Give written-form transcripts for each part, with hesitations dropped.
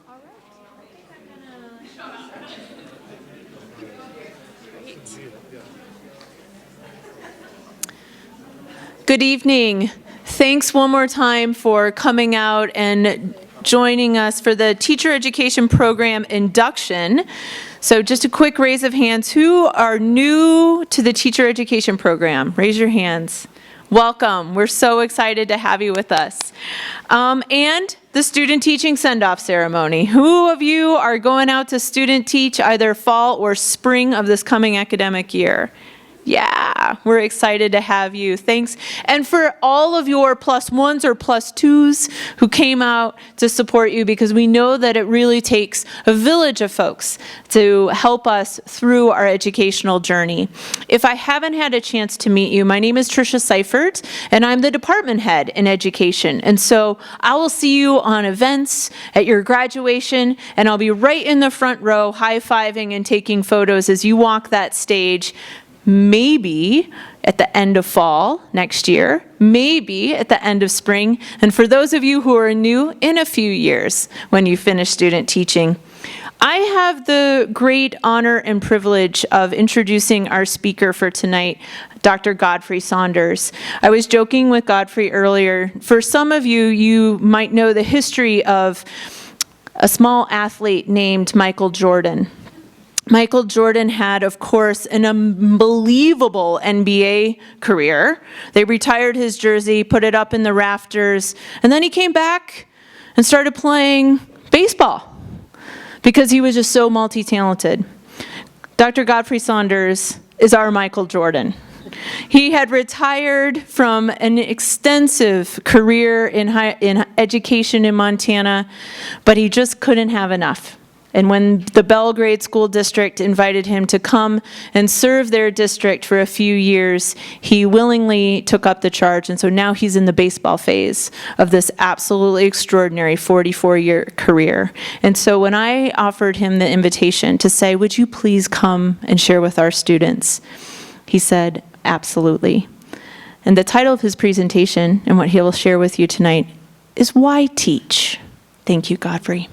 All right. Good evening. Thanks one more time for coming out and joining us for the Teacher Education Program Induction. So just a quick raise of hands. Who are new to the Teacher Education Program? Raise your hands. Welcome. We're so excited to have you with us. And the student teaching send-off ceremony. Who of you are going out to student teach either fall or spring of this coming academic year? Yeah, we're excited to have you. Thanks. And for all of your +1s or +2s who came out to support you, because we know that it really takes a village of folks to help us through our educational journey. If I haven't had a chance to meet you, my name is Tricia Seifert, and I'm the department head in education. And so I will see you on events, at your graduation, and I'll be right in the front row high-fiving and taking photos as you walk that stage. Maybe at the end of fall next year, maybe at the end of spring, and for those of you who are new, in a few years when you finish student teaching. I have the great honor and privilege of introducing our speaker for tonight, Dr. Godfrey Saunders. I was joking with Godfrey earlier. For some of you, you might know the history of a small athlete named Michael Jordan. Michael Jordan had, of course, an unbelievable NBA career. They retired his jersey, put it up in the rafters, and then he came back and started playing baseball because he was just so multi-talented. Dr. Godfrey Saunders is our Michael Jordan. He had retired from an extensive career in education in Montana, but he just couldn't have enough. And when the Belgrade School District invited him to come and serve their district for a few years, he willingly took up the charge. And so now he's in the baseball phase of this absolutely extraordinary 44-year career. And so when I offered him the invitation to say, would you please come and share with our students? He said, absolutely. And the title of his presentation and what he will share with you tonight is Why Teach? Thank you, Godfrey.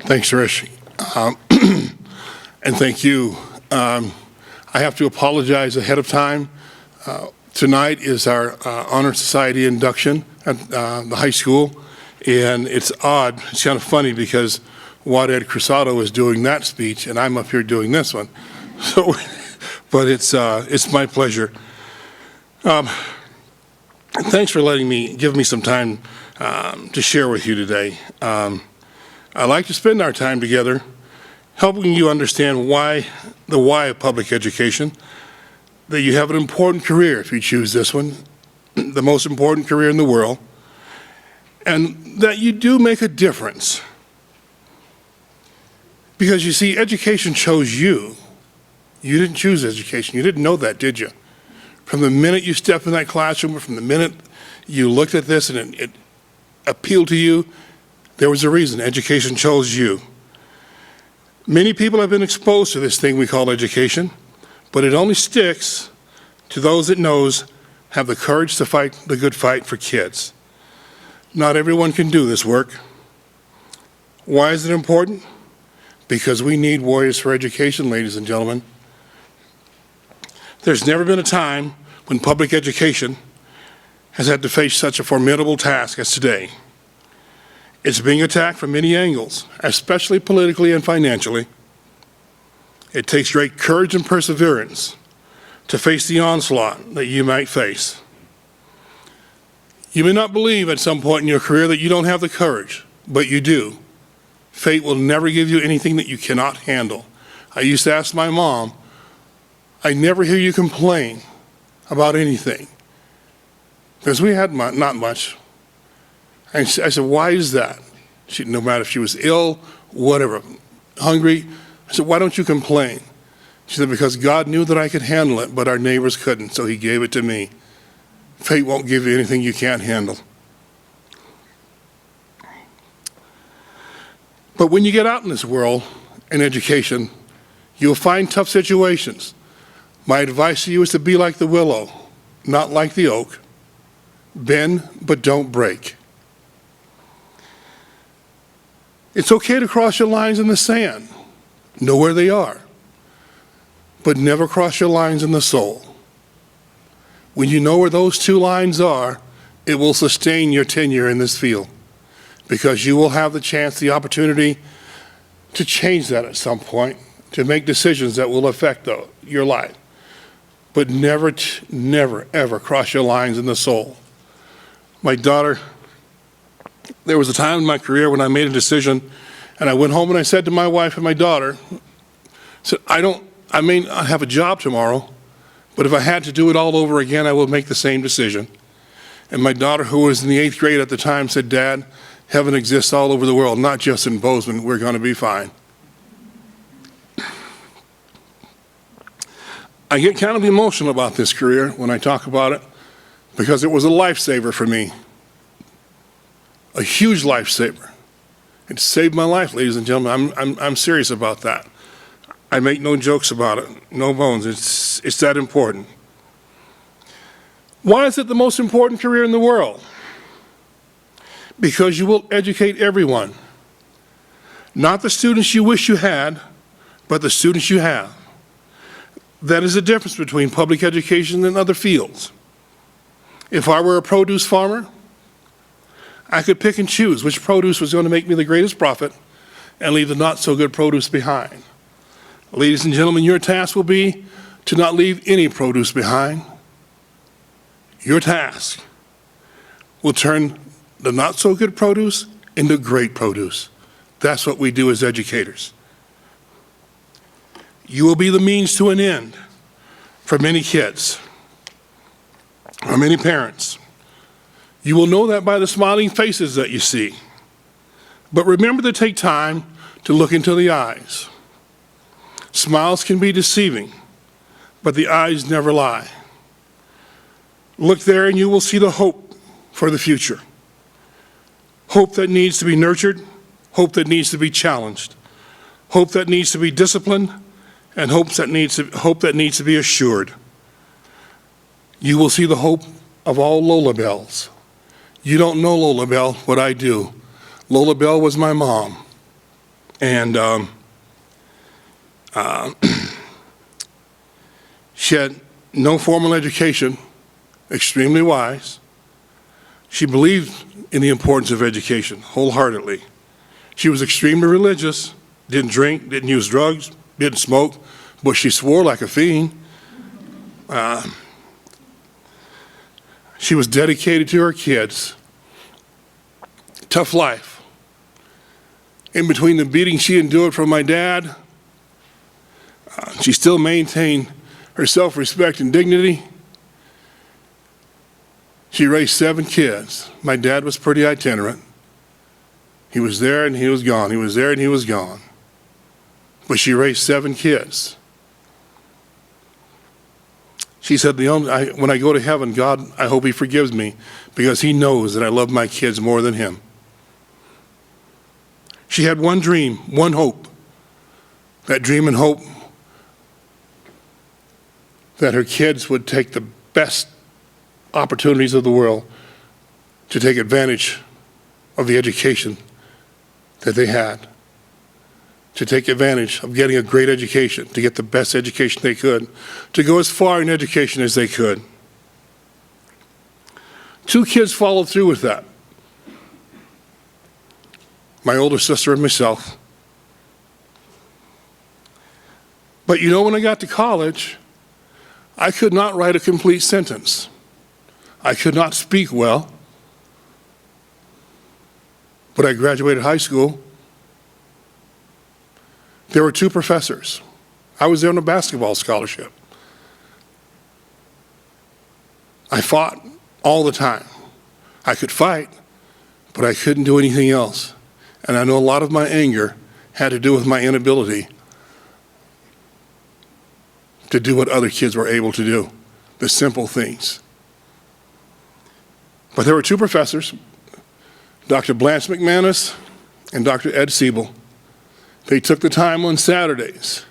Thanks, Trish. And thank you. I have to apologize ahead of time. Tonight is our Honor Society induction at the high school, and it's odd. It's kind of funny because Waded Cruzado is doing that speech, and I'm up here doing this one. So, but it's my pleasure. Thanks for give me some time to share with you today. I like to spend our time together helping you understand the why of public education, that you have an important career if you choose this one, the most important career in the world, and that you do make a difference. Because you see, education chose you. You didn't choose education. You didn't know that, did you? From the minute you stepped in that classroom, or from the minute you looked at this and it appealed to you, there was a reason. Education chose you. Many people have been exposed to this thing we call education, but it only sticks to those that have the courage to fight the good fight for kids. Not everyone can do this work. Why is it important? Because we need warriors for education, ladies and gentlemen. There's never been a time when public education has had to face such a formidable task as today. It's being attacked from many angles, especially politically and financially. It takes great courage and perseverance to face the onslaught that you might face. You may not believe at some point in your career that you don't have the courage, but you do. Fate will never give you anything that you cannot handle. I used to ask my mom, I never hear you complain about anything, because we had not much. And I said, why is that? No matter if she was ill, whatever, hungry. I said, why don't you complain? She said, because God knew that I could handle it, but our neighbors couldn't, so he gave it to me. Fate won't give you anything you can't handle. But when you get out in this world, in education, you'll find tough situations. My advice to you is to be like the willow, not like the oak. Bend, but don't break. It's okay to cross your lines in the sand. Know where they are. But never cross your lines in the soul. When you know where those two lines are, it will sustain your tenure in this field, because you will have the chance, the opportunity to change that at some point, to make decisions that will affect your life. But never, never, ever cross your lines in the soul. My daughter, there was a time in my career when I made a decision, and I went home and I said to my wife and my daughter, I said, I may not have a job tomorrow, but if I had to do it all over again, I would make the same decision. And my daughter, who was in the 8th grade at the time, said, Dad, heaven exists all over the world, not just in Bozeman. We're going to be fine. I get kind of emotional about this career when I talk about it, because it was a lifesaver for me. A huge lifesaver. It saved my life, ladies and gentlemen. I'm serious about that. I make no jokes about it, no bones. It's that important. Why is it the most important career in the world? Because you will educate everyone. Not the students you wish you had, but the students you have. That is the difference between public education and other fields. If I were a produce farmer, I could pick and choose which produce was going to make me the greatest profit and leave the not so good produce behind. Ladies and gentlemen, your task will be to not leave any produce behind. Your task will turn the not so good produce into great produce. That's what we do as educators. You will be the means to an end for many kids or many parents. You will know that by the smiling faces that you see. But remember to take time to look into the eyes. Smiles can be deceiving, but the eyes never lie. Look there and you will see the hope for the future. Hope that needs to be nurtured, hope that needs to be challenged, hope that needs to be disciplined, and hope that needs to be assured. You will see the hope of all Lola Bells. You don't know Lola Bell, but I do. Lola Bell was my mom. And she had no formal education, extremely wise. She believed in the importance of education wholeheartedly. She was extremely religious, didn't drink, didn't use drugs, didn't smoke, but she swore like a fiend. She was dedicated to her kids. Tough life. In between the beating she endured from my dad, she still maintained her self-respect and dignity. She raised 7 kids. My dad was pretty itinerant. He was there and he was gone. He was there and he was gone. But she raised 7 kids. She said, when I go to heaven, God, I hope he forgives me because he knows that I love my kids more than him. She had one dream, one hope. That dream and hope that her kids would take the best opportunities of the world to take advantage of the education that they had, to take advantage of getting a great education, to get the best education they could, to go as far in education as they could. 2 kids followed through with that. My older sister and myself. But you know, when I got to college, I could not write a complete sentence. I could not speak well. But I graduated high school. There were 2 professors. I was there on a basketball scholarship. I fought all the time. I could fight, but I couldn't do anything else. And I know a lot of my anger had to do with my inability to do what other kids were able to do, the simple things. But there were 2 professors, Dr. Blanche McManus and Dr. Ed Siebel. They took the time on Saturdays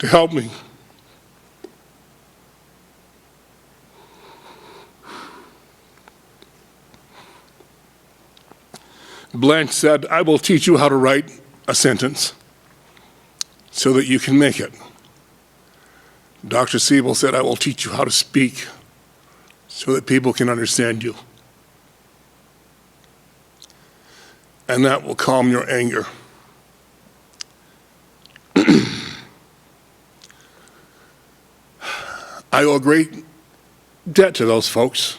to help me. Blanche said, "I will teach you how to write a sentence so that you can make it." Dr. Siebel said, "I will teach you how to speak so that people can understand you. And that will calm your anger." I owe a great debt to those folks.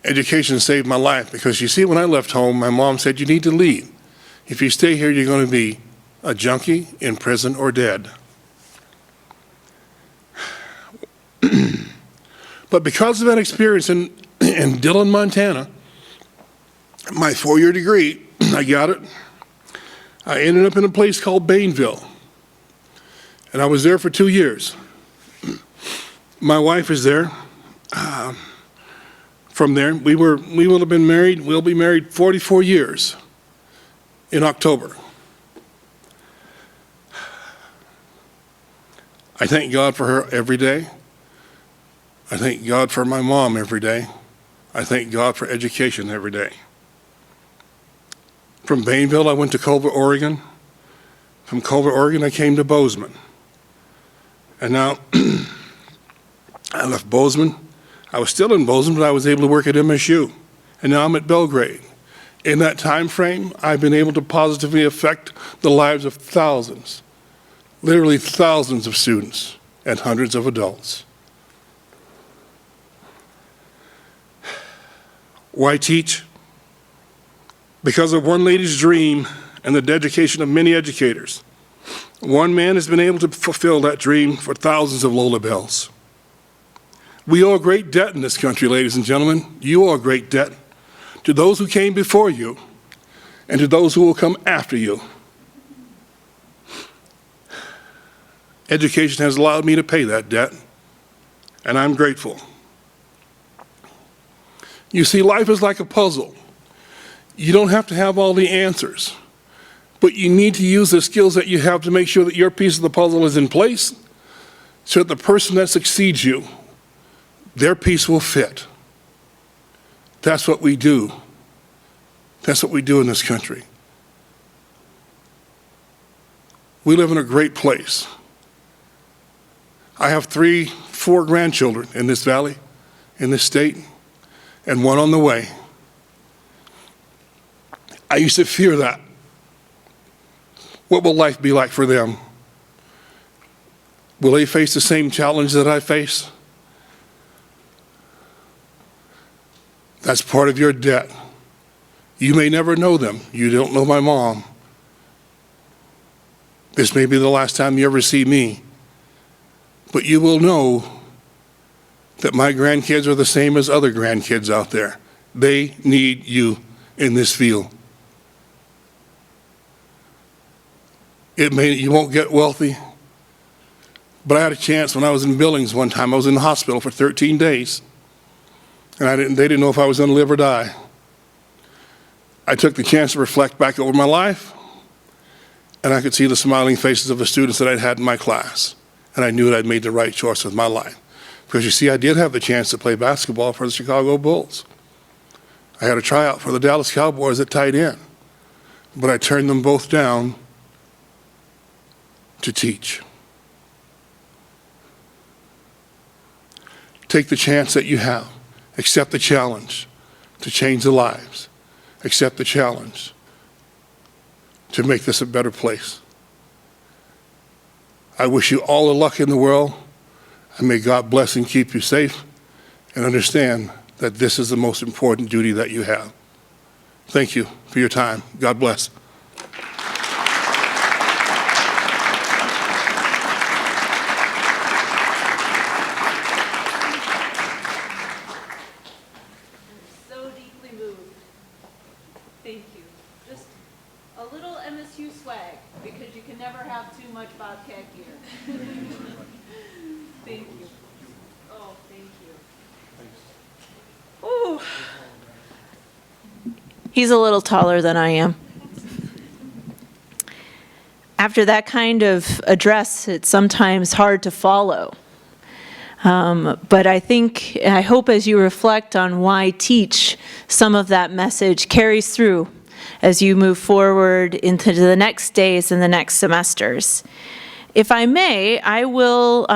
Education saved my life because, you see, when I left home, my mom said, "You need to leave. If you stay here, you're going to be a junkie, in prison, or dead." But because of that experience in Dillon, Montana, my 4-year degree, I got it. I ended up in a place called Bainville, and I was there for 2 years. My wife is there. From there, we will have been married, we'll be married 44 years in October. I thank God for her every day. I thank God for my mom every day. I thank God for education every day. From Bainville, I went to Culver, Oregon. From Culver, Oregon, I came to Bozeman. And now I left Bozeman. I was still in Bozeman, but I was able to work at MSU. And now I'm at Belgrade. In that time frame, I've been able to positively affect the lives of thousands, literally thousands of students and hundreds of adults. Why teach? Because of one lady's dream and the dedication of many educators. One man has been able to fulfill that dream for thousands of Lola Bells. We owe a great debt in this country, ladies and gentlemen. You owe a great debt to those who came before you and to those who will come after you. Education has allowed me to pay that debt, and I'm grateful. You see, life is like a puzzle. You don't have to have all the answers, but you need to use the skills that you have to make sure that your piece of the puzzle is in place so that the person that succeeds you, their piece will fit. That's what we do. That's what we do in this country. We live in a great place. I have 4 grandchildren in this valley, in this state, and one on the way. I used to fear that. What will life be like for them? Will they face the same challenge that I face? That's part of your debt. You may never know them. You don't know my mom. This may be the last time you ever see me. But you will know that my grandkids are the same as other grandkids out there. They need you in this field. You won't get wealthy, but I had a chance when I was in Billings one time. I was in the hospital for 13 days. And they didn't know if I was going to live or die. I took the chance to reflect back over my life, and I could see the smiling faces of the students that I'd had in my class. And I knew that I'd made the right choice with my life. Because you see, I did have the chance to play basketball for the Chicago Bulls. I had a tryout for the Dallas Cowboys at tight end. But I turned them both down to teach. Take the chance that you have. Accept the challenge to change the lives. Accept the challenge to make this a better place. I wish you all the luck in the world, and may God bless and keep you safe, and understand that this is the most important duty that you have. Thank you for your time. God bless. Thank you. Just a little MSU swag, because you can never have too much Bobcat gear. Thank you. Oh, thank you. Ooh. He's a little taller than I am. After that kind of address, it's sometimes hard to follow. But I hope as you reflect on why teach, some of that message carries through as you move forward into the next days and the next semesters. If I may, I will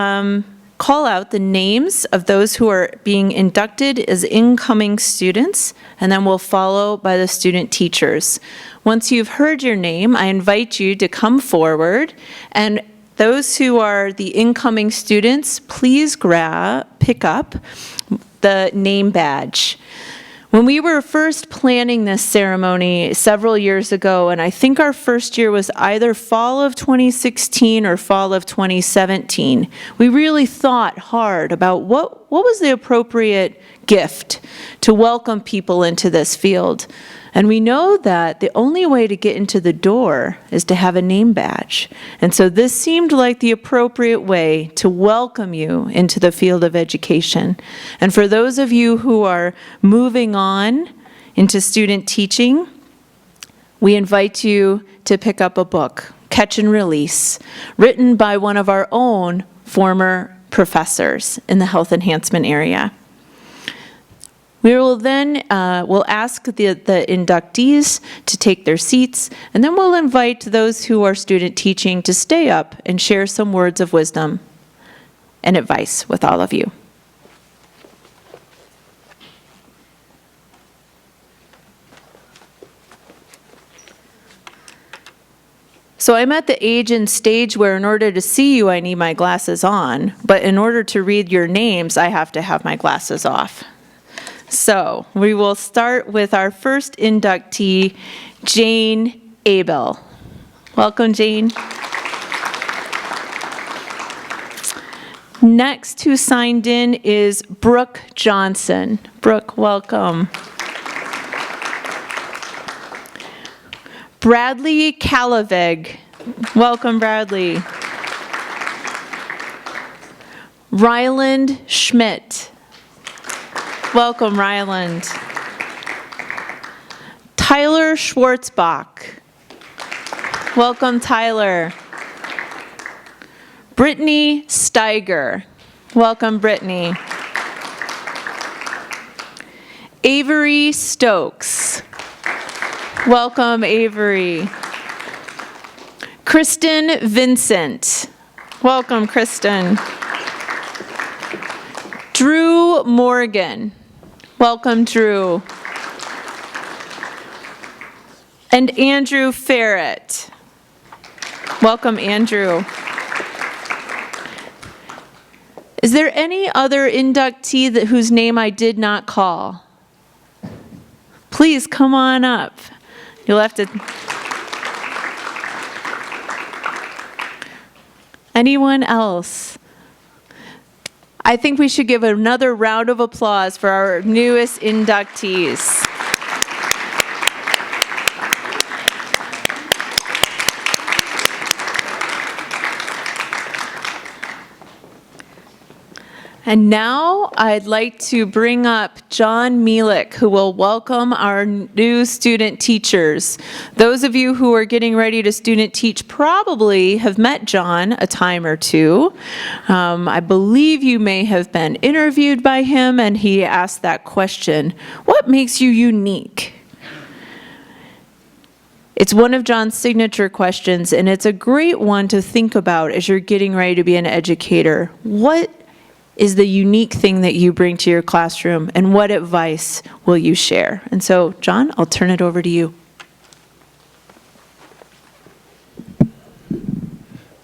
call out the names of those who are being inducted as incoming students, and then we'll follow by the student teachers. Once you've heard your name, I invite you to come forward, and those who are the incoming students, please pick up the name badge. When we were first planning this ceremony several years ago, and I think our first year was either fall of 2016 or fall of 2017, we really thought hard about what was the appropriate gift to welcome people into this field. And we know that the only way to get into the door is to have a name badge. And so this seemed like the appropriate way to welcome you into the field of education. And for those of you who are moving on into student teaching, we invite you to pick up a book, Catch and Release, written by one of our own former professors in the health enhancement area. We will then we'll ask the inductees to take their seats, and then we'll invite those who are student teaching to stay up and share some words of wisdom and advice with all of you. So I'm at the age and stage where in order to see you, I need my glasses on, but in order to read your names, I have to have my glasses off. So we will start with our first inductee, Jane Abel. Welcome, Jane. Next who signed in is Brooke Johnson. Brooke, welcome. Bradley Kalaveg. Welcome, Bradley. Ryland Schmidt. Welcome, Ryland. Tyler Schwartzbach. Welcome, Tyler. Brittany Steiger. Welcome, Brittany. Avery Stokes. Welcome, Avery. Kristen Vincent. Welcome, Kristen. Drew Morgan. Welcome, Drew. And Andrew Ferret. Welcome, Andrew. Is there any other inductee whose name I did not call? Please come on up. You'll have to. Anyone else? I think we should give another round of applause for our newest inductees. And now I'd like to bring up John Mielek, who will welcome our new student teachers. Those of you who are getting ready to student teach probably have met John a time or two. I believe you may have been interviewed by him, and he asked that question, what makes you unique? It's one of John's signature questions, and it's a great one to think about as you're getting ready to be an educator. What is the unique thing that you bring to your classroom, and what advice will you share? And so, John, I'll turn it over to you.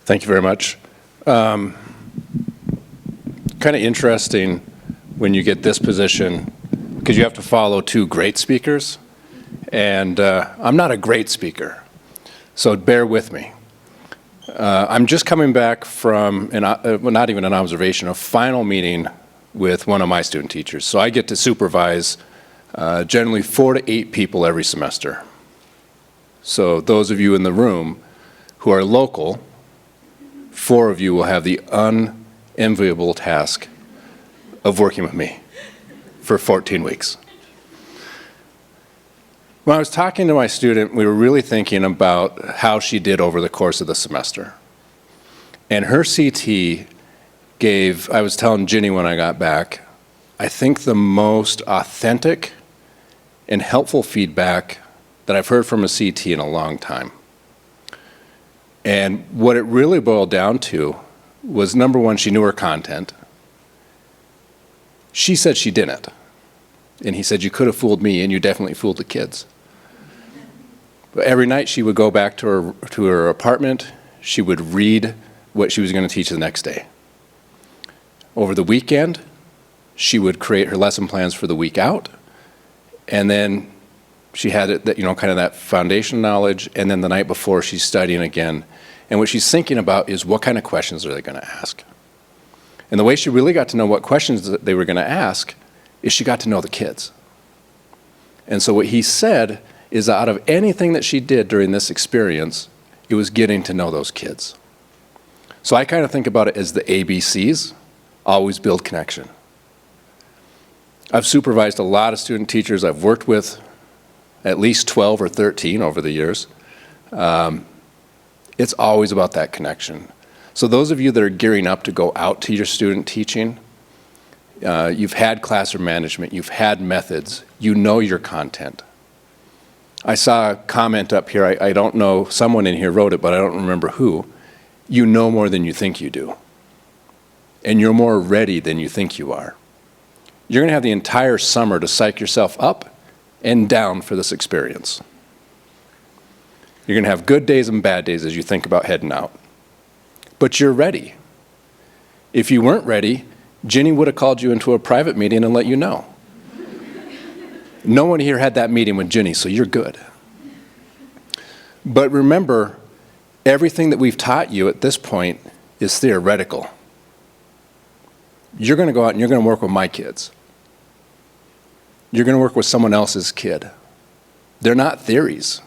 Thank you very much. Kind of interesting when you get this position, because you have to follow two great speakers, and I'm not a great speaker, so bear with me. I'm just coming back from, well, not even an observation, a final meeting with one of my student teachers. So I get to supervise generally 4 to 8 people every semester. So those of you in the room who are local, 4 of you will have the unenviable task of working with me for 14 weeks. When I was talking to my student, we were really thinking about how she did over the course of the semester. And her CT gave, I was telling Ginny when I got back, I think the most authentic and helpful feedback that I've heard from a CT in a long time. And what it really boiled down to was, number one, she knew her content. She said she didn't. And he said, you could have fooled me, and you definitely fooled the kids. But every night she would go back to her apartment, she would read what she was going to teach the next day. Over the weekend, she would create her lesson plans for the week out, and then she had it, that, kind of that foundation knowledge, and then the night before she's studying again. And what she's thinking about is, what kind of questions are they going to ask? And the way she really got to know what questions that they were going to ask is she got to know the kids. And so what he said is, out of anything that she did during this experience, it was getting to know those kids. So I kind of think about it as the ABCs, always build connection. I've supervised a lot of student teachers. I've worked with at least 12 or 13 over the years. It's always about that connection. So those of you that are gearing up to go out to your student teaching, you've had classroom management, you've had methods, you know your content. I saw a comment up here, I don't know, someone in here wrote it, but I don't remember who. You know more than you think you do. And you're more ready than you think you are. You're going to have the entire summer to psych yourself up and down for this experience. You're going to have good days and bad days as you think about heading out. But you're ready. If you weren't ready, Ginny would have called you into a private meeting and let you know. No one here had that meeting with Ginny, so you're good. But remember, everything that we've taught you at this point is theoretical. You're going to go out and you're going to work with my kids. You're going to work with someone else's kid. They're not theories.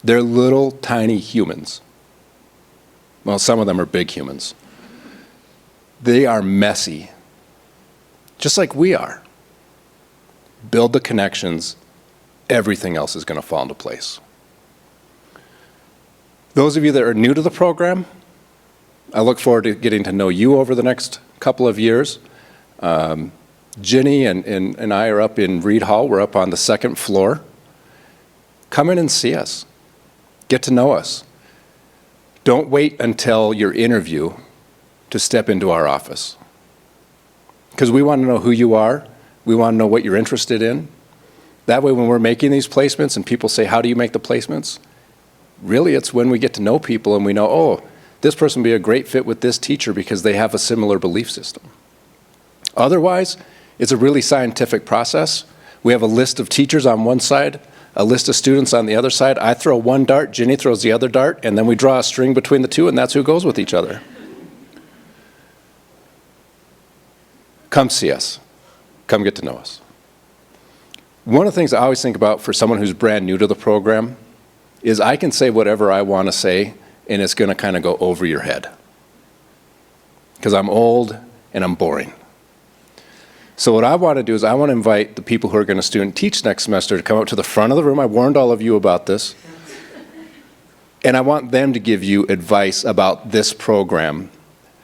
They're little tiny humans. Well, some of them are big humans. They are messy, just like we are. Build the connections, everything else is going to fall into place. Those of you that are new to the program, I look forward to getting to know you over the next couple of years. Ginny and I are up in Reed Hall. We're up on the second floor. Come in and see us. Get to know us. Don't wait until your interview to step into our office. Because we want to know who you are. We want to know what you're interested in. That way, when we're making these placements and people say, how do you make the placements? Really, it's when we get to know people and we know, oh, this person would be a great fit with this teacher because they have a similar belief system. Otherwise, it's a really scientific process. We have a list of teachers on one side, a list of students on the other side. I throw one dart, Ginny throws the other dart, and then we draw a string between the two, and that's who goes with each other. Come see us. Come get to know us. One of the things I always think about for someone who's brand new to the program is I can say whatever I want to say, and it's going to kind of go over your head. Because I'm old and I'm boring. So what I want to do is I want to invite the people who are going to student teach next semester to come up to the front of the room. I warned all of you about this. And I want them to give you advice about this program,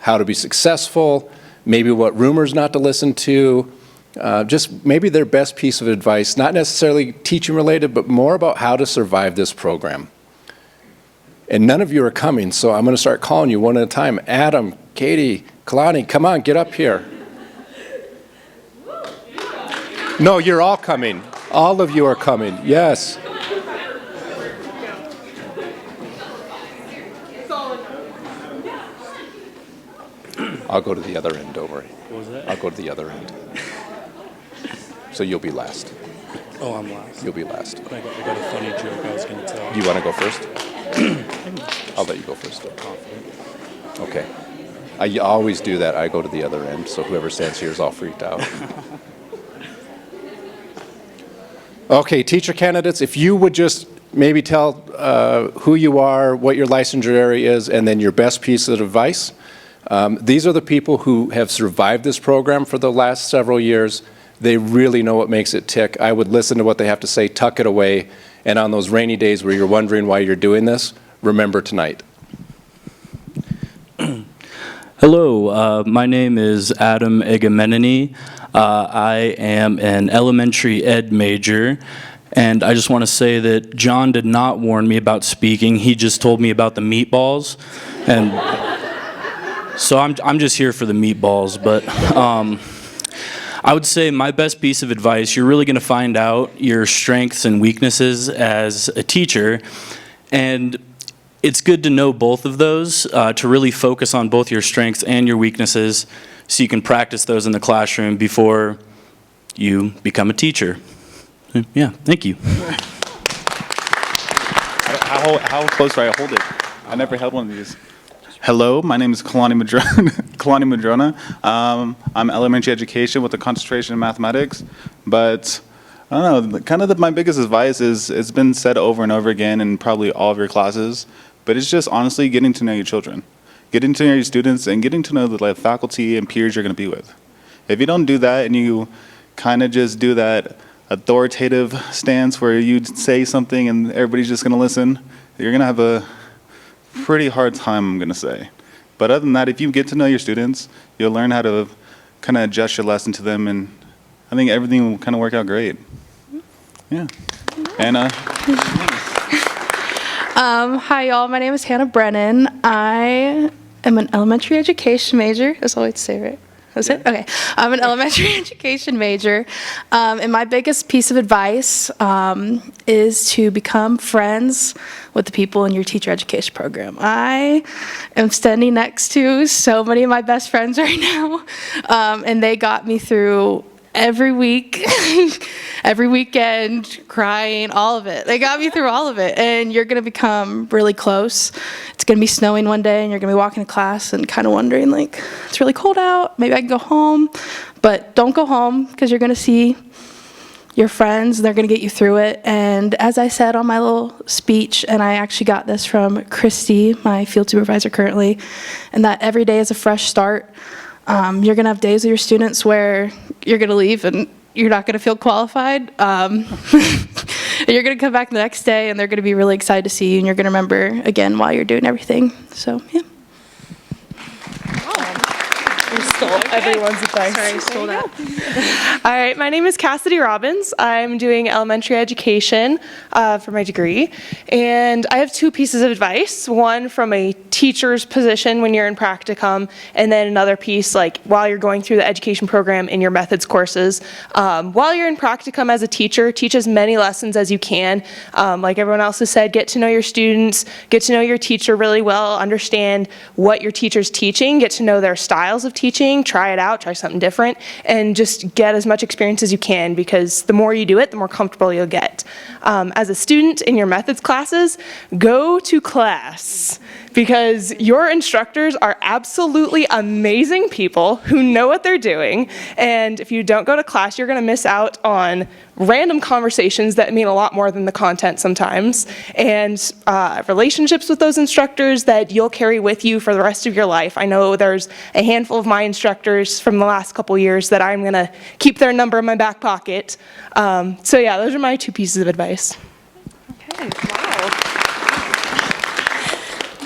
how to be successful, maybe what rumors not to listen to, just maybe their best piece of advice, not necessarily teaching related, but more about how to survive this program. And none of you are coming, so I'm going to start calling you one at a time. Adam, Katie, Kalani, come on, get up here. No, you're all coming. All of you are coming, yes. I'll go to the other end, don't worry. What was that? I'll go to the other end. So you'll be last. Oh, I'm last. You'll be last. I got a funny joke I was going to tell. Do you want to go first? I'll let you go first. Confident. Okay. I always do that. I go to the other end, so whoever stands here is all freaked out. Okay, teacher candidates, if you would just maybe tell who you are, what your licensure area is, and then your best piece of advice. These are the people who have survived this program for the last several years. They really know what makes it tick. I would listen to what they have to say, tuck it away, And on those rainy days where you're wondering why you're doing this, remember tonight. Hello, my name is Adam Egamenini. I am an elementary ed major, and I just want to say that John did not warn me about speaking. He just told me about the meatballs, and so I'm just here for the meatballs. But I would say my best piece of advice, you're really going to find out your strengths and weaknesses as a teacher, and it's good to know both of those, to really focus on both your strengths and your weaknesses so you can practice those in the classroom before you become a teacher. Yeah, thank you. How close do I hold it? I never held one of these. Hello, my name is Kalani Madrona. I'm elementary education with a concentration in mathematics, but I don't know, kind of my biggest advice is, it's been said over and over again in probably all of your classes, but it's just honestly getting to know your children, getting to know your students, and getting to know the faculty and peers you're going to be with. If you don't do that and you kind of just do that authoritative stance where you say something and everybody's just going to listen, you're going to have a pretty hard time, I'm going to say. But other than that, if you get to know your students, you'll learn how to kind of adjust your lesson to them, and I think everything will kind of work out great. Yeah. Anna. Hi, y'all. My name is Hannah Brennan. I am an elementary education major. That's all I say, right? That's it? Okay. I'm an elementary education major. And my biggest piece of advice is to become friends with the people in your teacher education program. I am standing next to so many of my best friends right now, and they got me through every week, every weekend, crying, all of it. They got me through all of it, and you're going to become really close. It's going to be snowing one day, and you're going to be walking to class and kind of wondering, like, it's really cold out, maybe I can go home, but don't go home, because you're going to see your friends, and they're going to get you through it. And as I said on my little speech, and I actually got this from Christy, my field supervisor currently, and that every day is a fresh start. You're going to have days with your students where you're going to leave and you're not going to feel qualified. And you're going to come back the next day and they're going to be really excited to see you, and you're going to remember again while you're doing everything. So, yeah. Stole everyone's advice. Sorry, I stole that. All right, my name is Cassidy Robbins. I'm doing elementary education for my degree, and I have two pieces of advice. One from a teacher's position when you're in practicum, and then another piece like while you're going through the education program in your methods courses. While you're in practicum as a teacher, teach as many lessons as you can. Like everyone else has said, get to know your students, get to know your teacher really well, understand what your teacher's teaching, get to know their styles of teaching, try it out, try something different, and just get as much experience as you can, because the more you do it, the more comfortable you'll get. As a student in your methods classes, go to class, because your instructors are absolutely amazing people who know what they're doing, and if you don't go to class, you're going to miss out on random conversations that mean a lot more than the content sometimes, and relationships with those instructors that you'll carry with you for the rest of your life. I know there's a handful of my instructors from the last couple years that I'm going to keep their number in my back pocket. So yeah, those are my two pieces of advice. Okay, wow.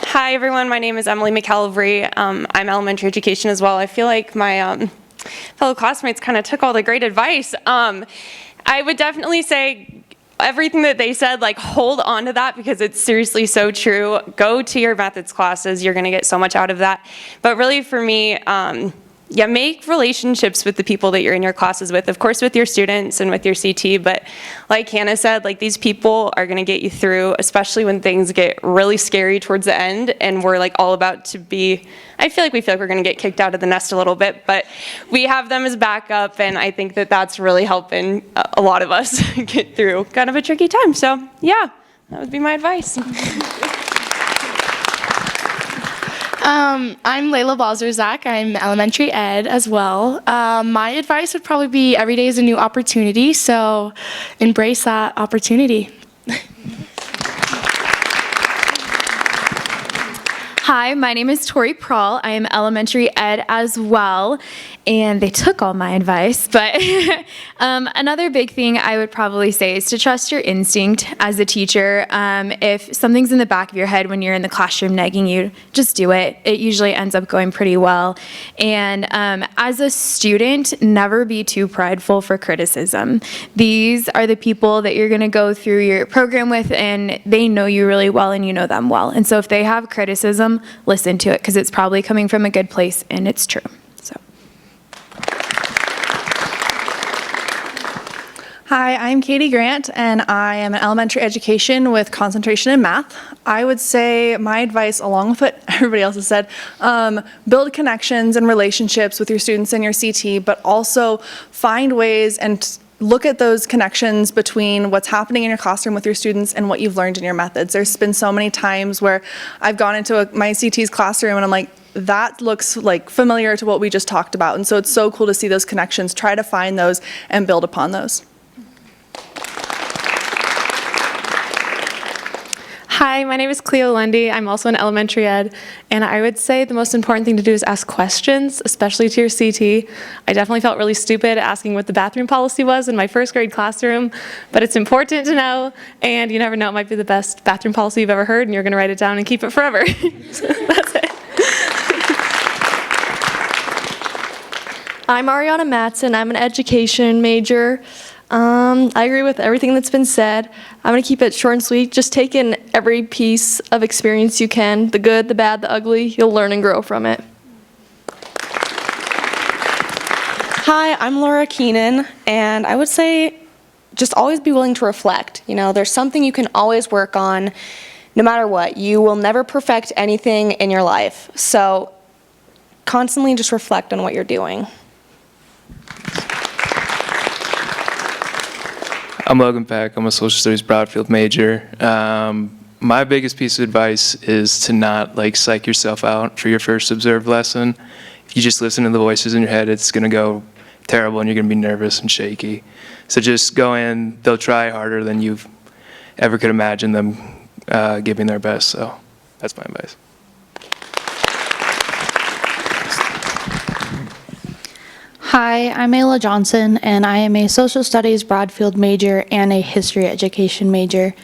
Hi everyone, my name is Emily McCalvary. I'm elementary education as well. I feel like my fellow classmates kind of took all the great advice. I would definitely say everything that they said, like, hold on to that, because it's seriously so true. Go to your methods classes. You're going to get so much out of that. But really for me, yeah, make relationships with the people that you're in your classes with, of course with your students and with your CT, but like Hannah said, like, these people are going to get you through, especially when things get really scary towards the end and we're like all about to be, I feel like we're going to get kicked out of the nest a little bit, but we have them as backup, and I think that that's really helping a lot of us get through kind of a tricky time. So yeah, that would be my advice. I'm Layla Balzerzak. I'm elementary ed as well. My advice would probably be every day is a new opportunity, so embrace that opportunity. Hi, my name is Tori Prawl. I am elementary ed as well. and they took all my advice. But another big thing I would probably say is to trust your instinct as a teacher. If something's in the back of your head when you're in the classroom nagging you, just do it. It usually ends up going pretty well. And as a student, never be too prideful for criticism. These are the people that you're going to go through your program with, and they know you really well and you know them well. And so if they have criticism, listen to it, because it's probably coming from a good place and it's true. So. Hi, I'm Katie Grant, and I am an elementary education with concentration in math. I would say my advice, along with what everybody else has said, build connections and relationships with your students in your CT, but also find ways and look at those connections between what's happening in your classroom with your students and what you've learned in your methods. There's been so many times where I've gone into my CT's classroom and I'm like, that looks like familiar to what we just talked about. And so it's so cool to see those connections, try to find those and build upon those. Hi, my name is Cleo Lundy. I'm also in elementary ed, and I would say the most important thing to do is ask questions, especially to your CT. I definitely felt really stupid asking what the bathroom policy was in my first grade classroom, but it's important to know, and you never know, it might be the best bathroom policy you've ever heard, and you're going to write it down and keep it forever. So that's it. I'm Ariana Matson. I'm an education major. I agree with everything that's been said. I'm going to keep it short and sweet. Just take in every piece of experience you can, the good, the bad, the ugly. You'll learn and grow from it. Hi, I'm Laura Keenan, and I would say just always be willing to reflect. You know, there's something you can always work on no matter what. You will never perfect anything in your life. So constantly just reflect on what you're doing. I'm Logan Peck. I'm a social studies Broadfield major. My biggest piece of advice is to not psych yourself out for your first observed lesson. If you just listen to the voices in your head, it's going to go terrible and you're going to be nervous and shaky. So just go in. They'll try harder than you ever could imagine them giving their best. So that's my advice. Hi, I'm Ayla Johnson, and I am a social studies Broadfield major and a history education major.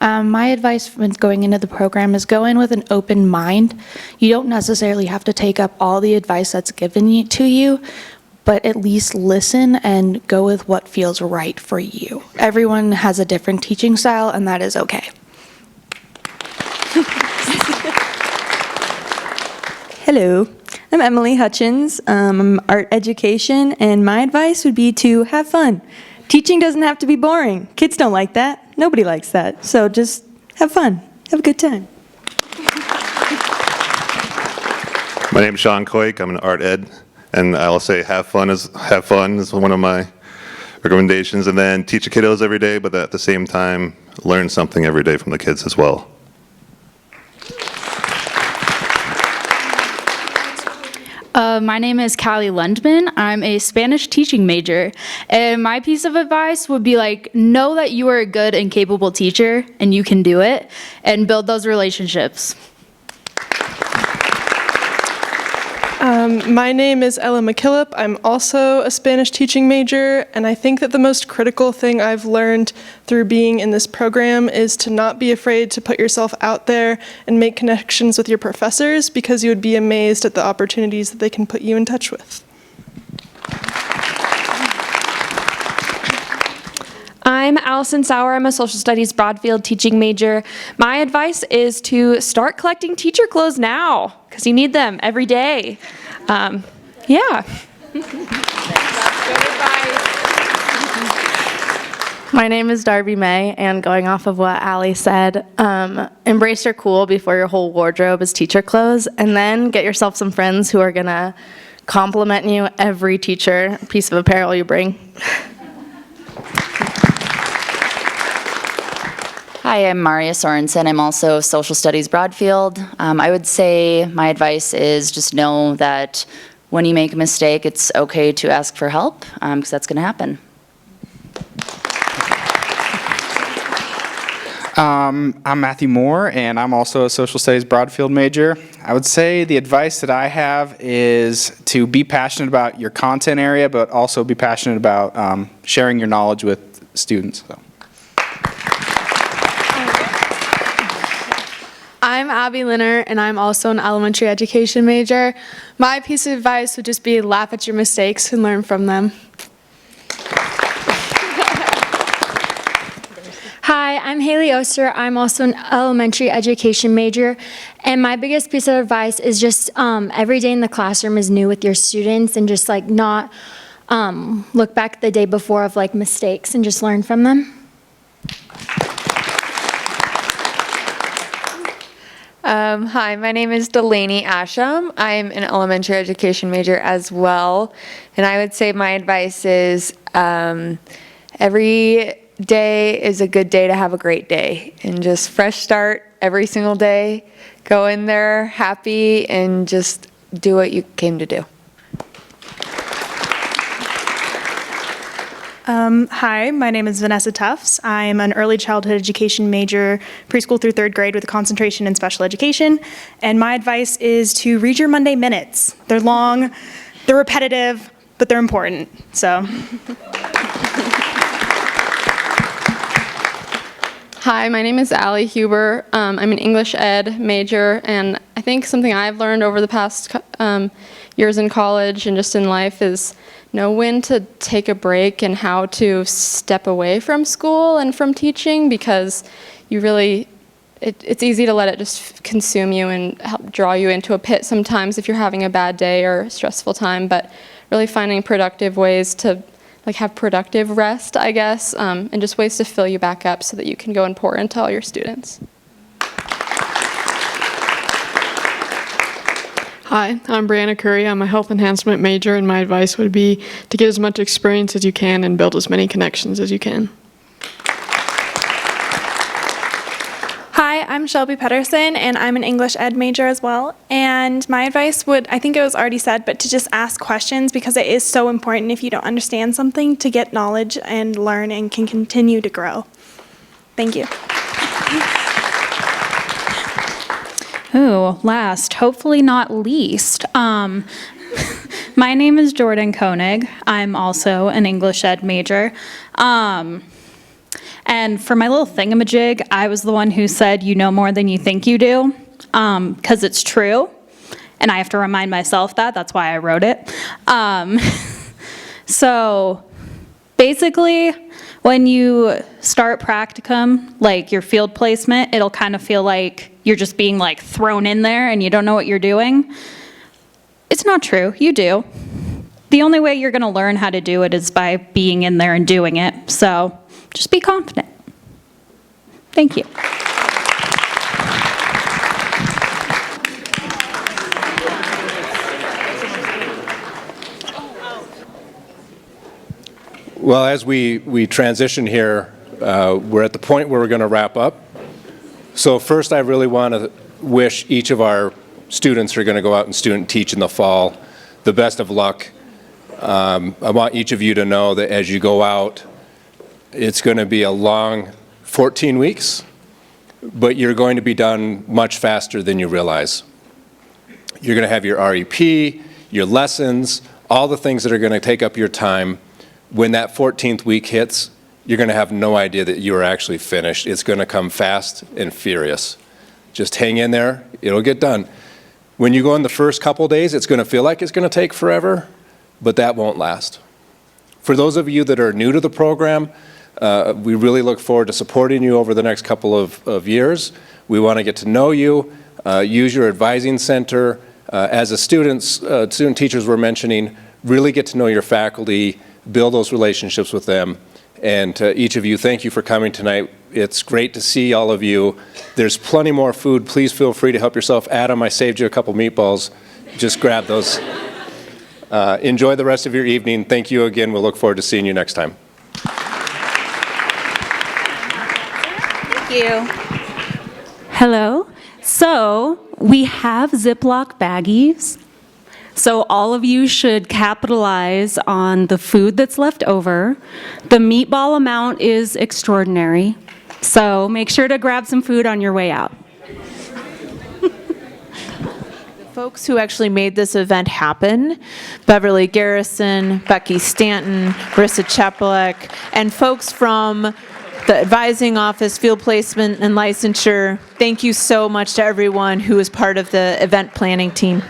My advice when going into the program is go in with an open mind. You don't necessarily have to take up all the advice that's given to you, but at least listen and go with what feels right for you. Everyone has a different teaching style, and that is okay. Hello, I'm Emily Hutchins. I'm art education, and my advice would be to have fun. Teaching doesn't have to be boring. Kids don't like that. Nobody likes that. So just have fun. Have a good time. My name is Sean Coik. I'm an art ed, and I'll say have fun is one of my recommendations, and then teach the kiddos every day, but at the same time learn something every day from the kids as well. My name is Callie Lundman. I'm a Spanish teaching major, and my piece of advice would be know that you are a good and capable teacher and you can do it, and build those relationships. My name is Ella McKillop. I'm also a Spanish teaching major, and I think that the most critical thing I've learned through being in this program is to not be afraid to put yourself out there and make connections with your professors, because you would be amazed at the opportunities that they can put you in touch with. I'm Allison Sauer. I'm a social studies Broadfield teaching major. My advice is to start collecting teacher clothes now, because you need them every day. Yeah. My name is Darby May, and going off of what Allie said, embrace your cool before your whole wardrobe is teacher clothes, and then get yourself some friends who are gonna compliment you every teacher piece of apparel you bring. Hi, I'm Maria Sorensen. I'm also social studies Broadfield. I would say my advice is just know that when you make a mistake, it's okay to ask for help, because that's going to happen. I'm Matthew Moore, and I'm also a social studies broadfield major. I would say the advice that I have is to be passionate about your content area, but also be passionate about sharing your knowledge with students. So. I'm Abby Linner, and I'm also an elementary education major. My piece of advice would just be laugh at your mistakes and learn from them. Hi, I'm Haley Oster. I'm also an elementary education major, and my biggest piece of advice is just every day in the classroom is new with your students, and just like not look back the day before of like mistakes and just learn from them. Hi, my name is Delaney Asham. I'm an elementary education major as well, and I would say my advice is every day is a good day to have a great day, and just fresh start every single day. Go in there happy and just do what you came to do. Hi, my name is Vanessa Tufts. I'm an early childhood education major, preschool through 3rd grade with a concentration in special education. And my advice is to read your Monday minutes. They're long, they're repetitive, but they're important. So. Hi, my name is Allie Huber. I'm an English ed major, and I think something I've learned over the past years in college and just in life is know when to take a break and how to step away from school and from teaching, because you really, it's easy to let it just consume you and help draw you into a pit sometimes if you're having a bad day or a stressful time, but really finding productive ways to like have productive rest, I guess, and just ways to fill you back up so that you can go and pour into all your students. Hi, I'm Brianna Curry. I'm a health enhancement major, and my advice would be to get as much experience as you can and build as many connections as you can. Hi, I'm Shelby Pedersen, and I'm an English ed major as well. And my advice would, I think it was already said, but to just ask questions, because it is so important if you don't understand something to get knowledge and learn and can continue to grow. Thank you. Ooh, last, hopefully not least. My name is Jordan Koenig. I'm also an English ed major. And for my little thingamajig, I was the one who said, you know more than you think you do, because it's true. And I have to remind myself that. That's why I wrote it. So basically, when you start practicum, like your field placement, it'll kind of feel like you're just being like thrown in there and you don't know what you're doing. It's not true. You do. The only way you're going to learn how to do it is by being in there and doing it. So just be confident. Thank you. Well, as we transition here, we're at the point where we're going to wrap up. So first, I really want to wish each of our students who are going to go out and student teach in the fall the best of luck. I want each of you to know that as you go out, it's going to be a long 14 weeks, but you're going to be done much faster than you realize. You're going to have your REP, your lessons, all the things that are going to take up your time. When that 14th week hits, you're going to have no idea that you are actually finished. It's going to come fast and furious. Just hang in there. It'll get done. When you go in the first couple days, it's going to feel like it's going to take forever, but that won't last. For those of you that are new to the program, we really look forward to supporting you over the next couple of years. We want to get to know you, use your advising center. As a student teachers were mentioning, really get to know your faculty, build those relationships with them. And each of you, thank you for coming tonight. It's great to see all of you. There's plenty more food. Please feel free to help yourself. Adam, I saved you a couple meatballs. Just grab those. Enjoy the rest of your evening. Thank you again. We'll look forward to seeing you next time. Thank you. Hello. So we have Ziploc baggies. So all of you should capitalize on the food that's left over. The meatball amount is extraordinary. So make sure to grab some food on your way out. Folks who actually made this event happen, Beverly Garrison, Becky Stanton, Marissa Chapelek, and folks from the advising office, field placement, and licensure. Thank you so much to everyone who was part of the event planning team.